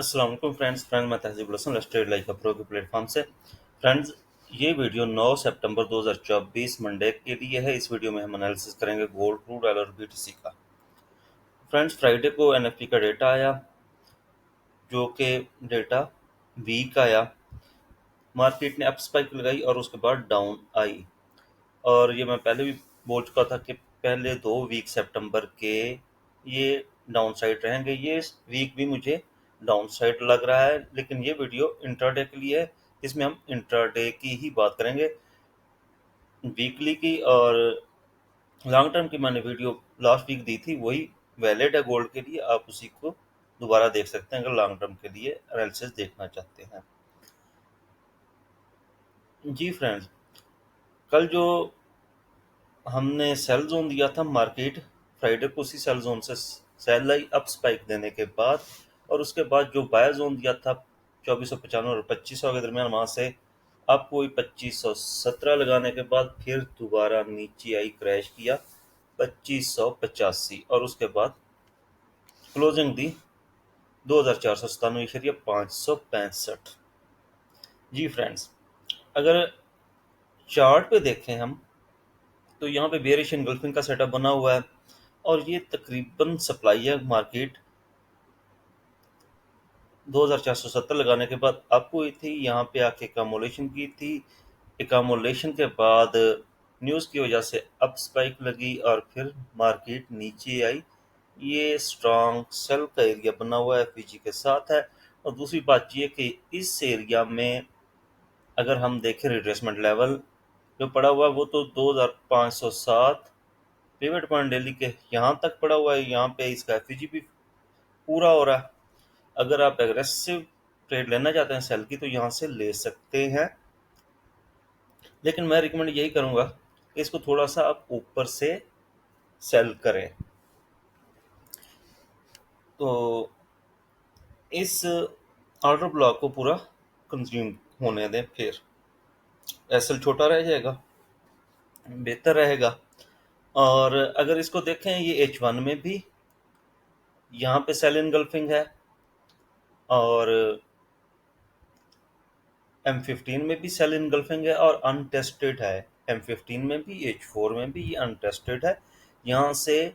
अस्सलाम वालेकुम फ्रेंड्स मैं तहजीब हसन ट्रेड लाइफ प्रो के प्लेटफॉर्म से। फ्रेंड्स, ये वीडियो 9 सितंबर 2024 मंडे के लिए है। इस वीडियो में हम एनालिसिस करेंगे गोल्ड, क्रूड ऑयल और बीटीसी का। फ्रेंड्स, फ्राइडे को एनएफपी का डेटा आया, जो कि डेटा वीक आया। मार्केट ने अप स्पाइक लगाई और उसके बाद डाउन आई। और ये मैं पहले भी बोल चुका था कि पहले 2 वीक सितंबर के ये डाउन साइड रहेंगे। ये वीक भी मुझे डाउन साइड लग रहा है, लेकिन ये वीडियो इंट्राडे के लिए है। इसमें हम इंट्राडे की ही बात करेंगे। वीकली की और लॉन्ग टर्म की मैंने वीडियो लास्ट वीक दी थी, वही वैलिड है गोल्ड के लिए। आप उसी को दोबारा देख सकते हैं अगर लॉन्ग टर्म के लिए एनालिसिस देखना चाहते हैं। जी फ्रेंड्स, कल जो हमने सेल जोन दिया था, मार्केट फ्राइडे को उसी सेल जोन से सेल आई अप स्पाइक देने के बाद। और उसके बाद जो बाय जोन दिया था 2495 और 2500 के दरमियान, वहां से अप हुई 2517 लगाने के बाद फिर दोबारा नीचे आई, क्रैश किया 2585 और उसके बाद क्लोजिंग दी 2497.565। जी फ्रेंड्स, अगर चार्ट पे देखें हम, तो यहाँ पे बेयरिश एंगल्फिंग का सेटअप बना हुआ है और ये तकरीबन सप्लाई है। मार्केट 2470 लगाने के बाद अप हुई थी, यहाँ पे आके एकमुलेशन की थी। एकमुलेशन के बाद न्यूज़ की वजह से अप स्पाइक लगी और फिर मार्केट नीचे आई। ये स्ट्रॉन्ग सेल का एरिया बना हुआ है, एफईजी के साथ है। और दूसरी बात ये कि इस एरिया में अगर हम देखें, रिट्रेसमेंट लेवल जो पड़ा हुआ है वो तो 2507 पिवट पॉइंट डेली के यहाँ तक पड़ा हुआ है। यहाँ पे इसका एफईजी भी पूरा हो रहा है। अगर आप एग्रेसिव ट्रेड लेना चाहते हैं सेल की, तो यहाँ से ले सकते हैं, लेकिन मैं रिकमेंड यही करूँगा कि इसको थोड़ा सा आप ऊपर से सेल करें। तो इस ऑर्डर ब्लॉक को पूरा कंज्यूम होने दें, फिर एसएल छोटा रह जाएगा, बेहतर रहेगा। और अगर इसको देखें, ये H1 में भी यहाँ पे सेल इनगल्फिंग है और M15 में भी सेल इनगल्फिंग है और अनटेस्टेड है। M15 में भी, H4 में भी ये अनटेस्टेड है। यहाँ से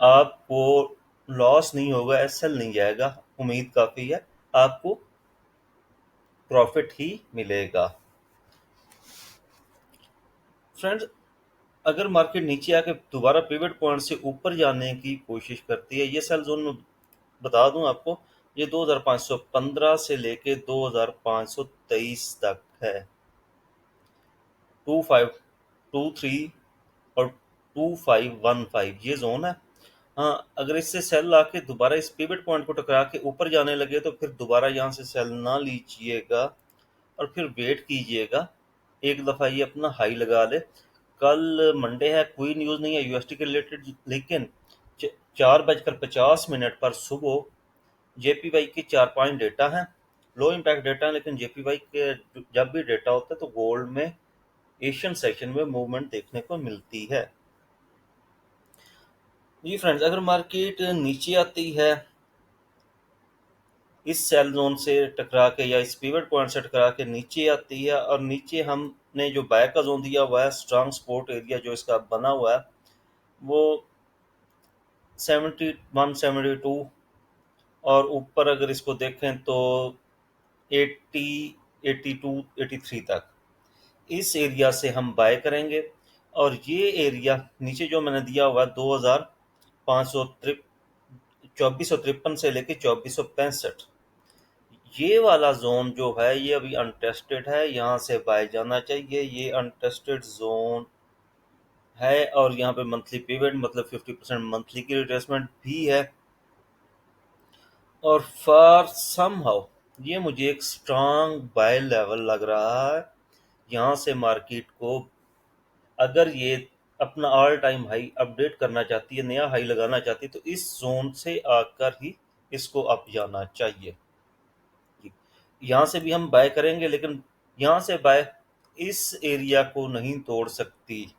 आपको लॉस नहीं होगा, एसएल नहीं जाएगा, उम्मीद काफ़ी है, आपको प्रॉफिट ही मिलेगा। फ्रेंड्स, अगर मार्केट नीचे आके दोबारा पिवट पॉइंट से ऊपर जाने की कोशिश करती है, ये सेल जोन में बता दूं आपको, ये 2515 से लेके 2523 तक है। 2523 और 2515 ये जोन है। हाँ, अगर इससे सेल आके दोबारा इस पिवट पॉइंट को टकरा के ऊपर जाने लगे, तो फिर दोबारा यहाँ से सेल ना लीजिएगा और फिर वेट कीजिएगा। एक दफ़ा ये अपना हाई लगा ले। कल मंडे है, कोई न्यूज़ नहीं है यूएसटी के रिलेटेड, लेकिन 4:50 पर सुबह जेपीवाई के 4-5 डेटा हैं। लो इम्पैक्ट डेटा है, लेकिन जेपीवाई के जब भी डेटा होता है तो गोल्ड में एशियन सेशन में मूवमेंट देखने को मिलती है। जी फ्रेंड्स, अगर मार्केट नीचे आती है इस सेल जोन से टकरा के या इस पिवट पॉइंट से टकरा के नीचे आती है, और नीचे हमने जो बाय का जोन दिया हुआ है, स्ट्रांग सपोर्ट एरिया जो इसका बना हुआ है, वो 71-72, और ऊपर अगर इसको देखें तो 80, 82, 83 तक इस एरिया से हम बाय करेंगे। और ये एरिया नीचे जो मैंने दिया हुआ है 2453 से लेके 2465, ये वाला जोन जो है ये अभी अनटेस्टेड है, यहाँ से बाय जाना चाहिए। ये अनटेस्टेड जोन है और यहाँ पे मंथली पिवट मतलब 50% मंथली की रिट्रेसमेंट भी है। और फॉर समहाउ ये मुझे एक स्ट्रांग बाय लेवल लग रहा है। यहाँ से मार्केट को अगर ये अपना ऑल टाइम हाई अपडेट करना चाहती है, नया हाई लगाना चाहती है, तो इस जोन से आकर ही इसको अप जाना चाहिए। यहाँ से भी हम बाय करेंगे, लेकिन यहाँ से बाय इस एरिया को नहीं तोड़ सकती।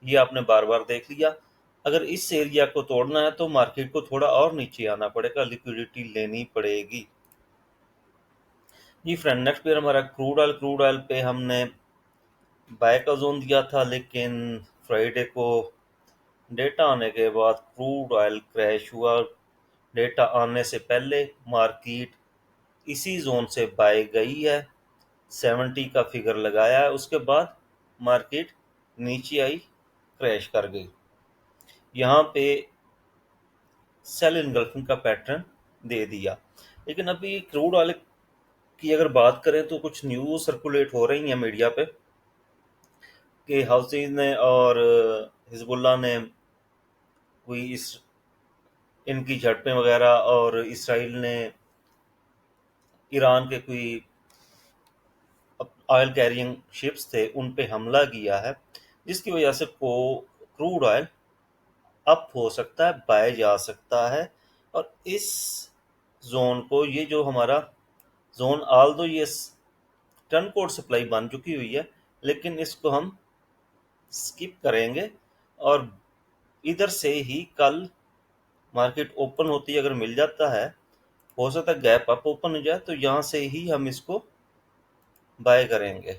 ये आपने बार बार देख लिया। अगर इस एरिया को तोड़ना है तो मार्केट को थोड़ा और नीचे आना पड़ेगा, लिक्विडिटी लेनी पड़ेगी। जी फ्रेंड, नेक्स्ट पेयर हमारा क्रूड ऑयल पे हमने बाय का जोन दिया था, लेकिन फ्राइडे को डेटा आने के बाद क्रूड ऑयल क्रैश हुआ। डेटा आने से पहले मार्केट इसी जोन से बाय गई है, 70 का फिगर लगाया है। उसके बाद मार्केट नीचे आई, क्रैश कर गई। यहाँ पे सेल इनगल्फिंग का पैटर्न दे दिया। लेकिन अभी क्रूड ऑयल की अगर बात करें तो कुछ न्यूज़ सर्कुलेट हो रही हैं मीडिया पे कि हौथीज ने और हिजबुल्लाह ने कोई इस इनकी झड़पें वगैरह, और इसराइल ने ईरान के कोई ऑयल कैरिंग शिप्स थे उन पे हमला किया है, जिसकी वजह से को क्रूड ऑयल अप हो सकता है, बाय जा सकता है। और इस जोन को, ये जो हमारा जोन, आल दो ये टन कोड सप्लाई बन चुकी हुई है, लेकिन इसको हम स्किप करेंगे और इधर से ही कल मार्केट ओपन होती है अगर मिल जाता है, हो सकता है गैप अप ओपन हो जाए, तो यहाँ से ही हम इसको बाय करेंगे।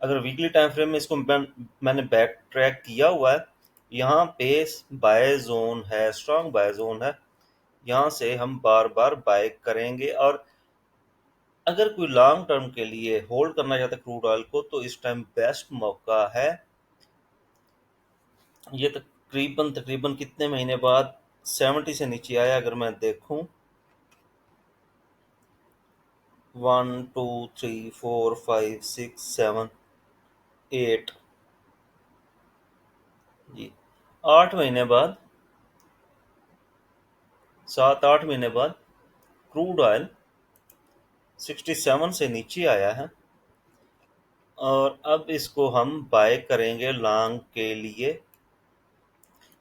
अगर वीकली टाइम फ्रेम में इसको मैंने बैक ट्रैक किया हुआ है, यहाँ पे बाय जोन है, स्ट्रांग बाय जोन है। यहाँ से हम बार बार बाय करेंगे। और अगर कोई लॉन्ग टर्म के लिए होल्ड करना चाहता है क्रूड ऑयल को, तो इस टाइम बेस्ट मौका है। ये तकरीबन तकरीबन कितने महीने बाद 70 से नीचे आया, अगर मैं देखूं, 1 2 3 4 5 6 7 8 जी, 8 महीने बाद, 7 8 महीने बाद क्रूड ऑयल 67 से नीचे आया है। और अब इसको हम बाय करेंगे लॉन्ग के लिए।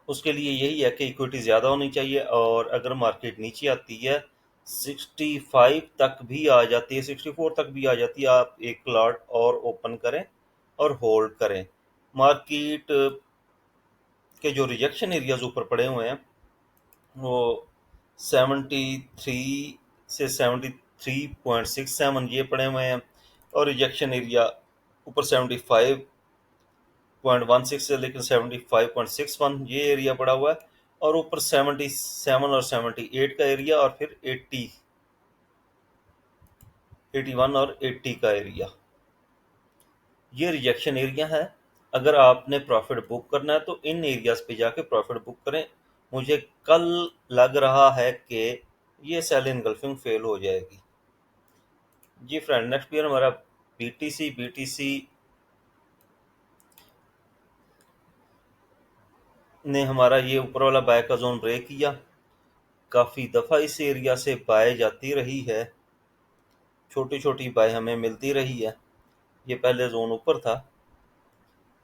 उसके लिए यही है कि इक्विटी ज़्यादा होनी चाहिए, और अगर मार्केट नीचे आती है 65 तक भी आ जाती है, 64 तक भी आ जाती है, आप एक लॉट और ओपन करें और होल्ड करें। मार्केट के जो रिजेक्शन एरियाज ऊपर पड़े हुए हैं वो 73 से 73.67 ये पड़े हुए हैं, और रिजेक्शन एरिया ऊपर 75.16 से लेकर 75.61 ये एरिया पड़ा हुआ है, और ऊपर 77 और 78 का एरिया, और फिर 80, 81 और 80 का एरिया, ये रिजेक्शन एरिया है। अगर आपने प्रॉफिट बुक करना है तो इन एरियाज पे जाके प्रॉफिट बुक करें। मुझे कल लग रहा है कि ये सेल इनगल्फिंग फेल हो जाएगी। जी फ्रेंड, नेक्स्ट ईयर हमारा बीटीसी ने हमारा ये ऊपर वाला बाय का जोन ब्रेक किया। काफ़ी दफ़ा इस एरिया से बाय जाती रही है, छोटी छोटी बाय हमें मिलती रही है। ये पहले जोन ऊपर था,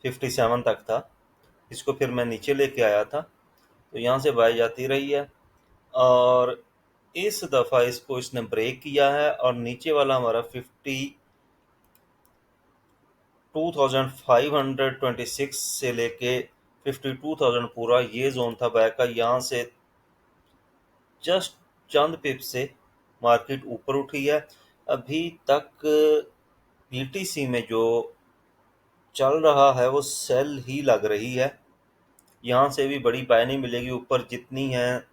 57 तक था, इसको फिर मैं नीचे लेके आया था, तो यहाँ से बाय जाती रही है। और इस दफ़ा इसको इसने ब्रेक किया है, और नीचे वाला हमारा 52,526 से लेके 52,000 पूरा ये जोन था बाय का। यहाँ से जस्ट चंद पिप से मार्केट ऊपर उठी है। अभी तक बीटीसी में जो चल रहा है वो सेल ही लग रही है। यहाँ से भी बड़ी बाय नहीं मिलेगी, ऊपर जितनी है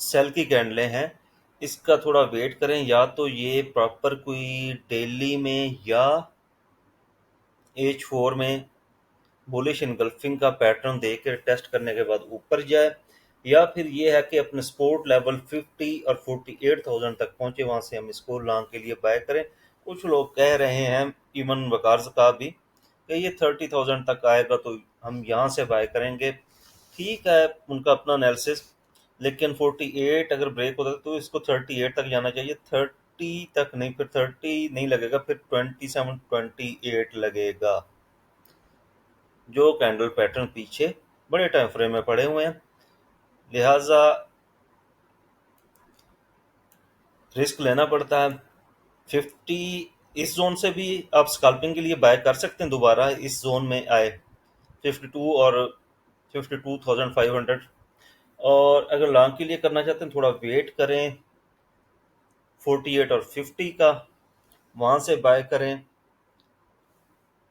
सेल की कैंडलें हैं। इसका थोड़ा वेट करें, या तो ये प्रॉपर कोई डेली में या H4 में बुलिश इनगल्फिंग का पैटर्न देकर टेस्ट करने के बाद ऊपर जाए, या फिर ये है कि अपने सपोर्ट लेवल 50 और 48,000 तक पहुंचे, वहां से हम इसको लॉन्ग के लिए बाय करें। कुछ लोग कह रहे हैं, इवन वकार का भी, कि ये 30,000 तक आएगा तो हम यहाँ से बाय करेंगे। ठीक है, उनका अपना एनालिसिस। लेकिन 48 अगर ब्रेक होता है तो इसको 38 तक जाना चाहिए। 30 तक नहीं, फिर 30 नहीं लगेगा, फिर 27 28 लगेगा। जो कैंडल पैटर्न पीछे बड़े टाइम फ्रेम में पड़े हुए हैं, लिहाजा रिस्क लेना पड़ता है। 50 इस जोन से भी आप स्कैल्पिंग के लिए बाय कर सकते हैं, दोबारा इस जोन में आए 52 और 52,500 और अगर लॉन्ग के लिए करना चाहते हैं थोड़ा वेट करें 48 और 50 का, वहाँ से बाय करें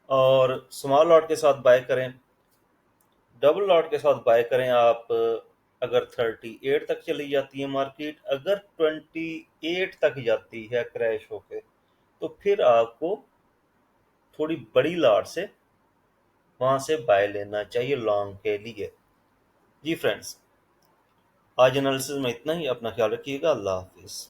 और स्मॉल लॉट के साथ बाय करें। डबल लॉट के साथ बाय करें आप अगर 38 तक चली जाती है मार्केट, अगर 28 तक जाती है क्रैश होके, तो फिर आपको थोड़ी बड़ी लॉट से वहाँ से बाय लेना चाहिए लॉन्ग के लिए। जी फ्रेंड्स, आज एनालिसिस में इतना ही। अपना ख्याल रखिएगा। अल्लाह हाफिज़।